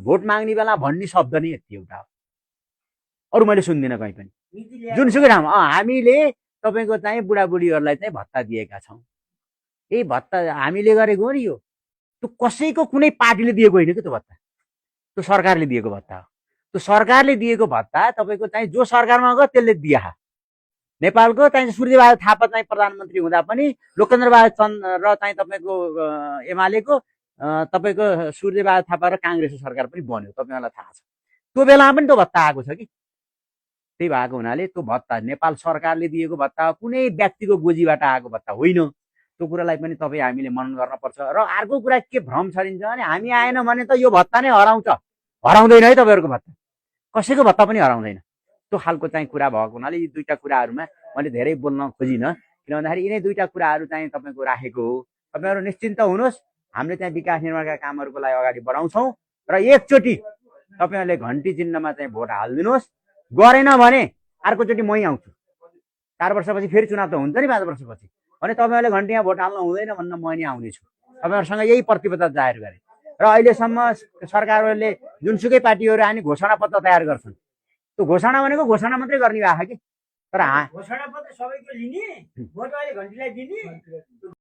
Vote माग्ने बेला भन्ने शब्द नै यति एउटा हो, अरू मैले सुन्दिनँ कहीँ पनि। जुनसुकै ठाउँमा हामीले तपाईँको चाहिँ बुढाबुढीहरूलाई चाहिँ भत्ता दिएका छौँ, यही भत्ता हामीले गरेको हो नि। यो त्यो कसैको कुनै पार्टीले दिएको होइन कि त्यो भत्ता, त्यो सरकारले दिएको भत्ता हो। त्यो सरकारले दिएको भत्ता तपाईँको चाहिँ जो सरकारमा गयो त्यसले दिया। नेपालको चाहिँ सूर्यबहादुर थापा चाहिँ प्रधानमन्त्री हुँदा पनि लोकचन्द्रबहादुर चन्द र चाहिँ तपाईँको एमालेको तपाईँको सूर्यबहादुर थापा र काङ्ग्रेसको सरकार पनि बन्यो, तपाईँलाई थाहा छ। त्यो बेलामा पनि त्यो भत्ता आएको छ कि। त्यही भएको हुनाले त्यो भत्ता नेपाल सरकारले दिएको भत्ता हो, कुनै व्यक्तिको गोजीबाट आएको भत्ता होइन। त्यो कुरालाई पनि तपाईँ हामीले मनन गर्नुपर्छ। र अर्को कुरा के भ्रम छरिन्छ भने हामी आएन भने त यो भत्ता नै हराउँछ, हराउँदैन है तपाईँहरूको भत्ता, कसैको भत्ता पनि हराउँदैन। त्यो खालको चाहिँ कुरा भएको हुनाले यी दुईटा कुराहरूमा मैले धेरै बोल्न खोजिनँ, किन भन्दाखेरि यिनै दुईटा कुराहरू चाहिँ तपाईँको राखेको हो। तपाईँहरू निश्चिन्त हुनुहोस्, हामीले चाहिँ विकास निर्माणका कामहरूको लागि अगाडि बढाउँछौँ र एकचोटि तपाईँहरूले घन्टी चिन्हमा चाहिँ भोट हालिदिनुहोस्। गरेन भने अर्कोचोटि मै आउँछु, 4 वर्षपछि फेरि चुनाव त हुन्छ नि 5 वर्षपछि, भने तपाईँहरूले घन्टीमा भोट हाल्न हुँदैन भन्न म नै आउनेछु। तपाईँहरूसँग यही प्रतिबद्धता जाहेर गरेँ। र अहिलेसम्म सरकारहरूले जुनसुकै पार्टीहरू आनी घोषणापत्र तयार गर्छन्, त्यो घोषणा भनेको घोषणा मात्रै गर्ने भएको कि, तर घोषणापत्र सबैको लिने, भोट अहिले घन्टीलाई दिने।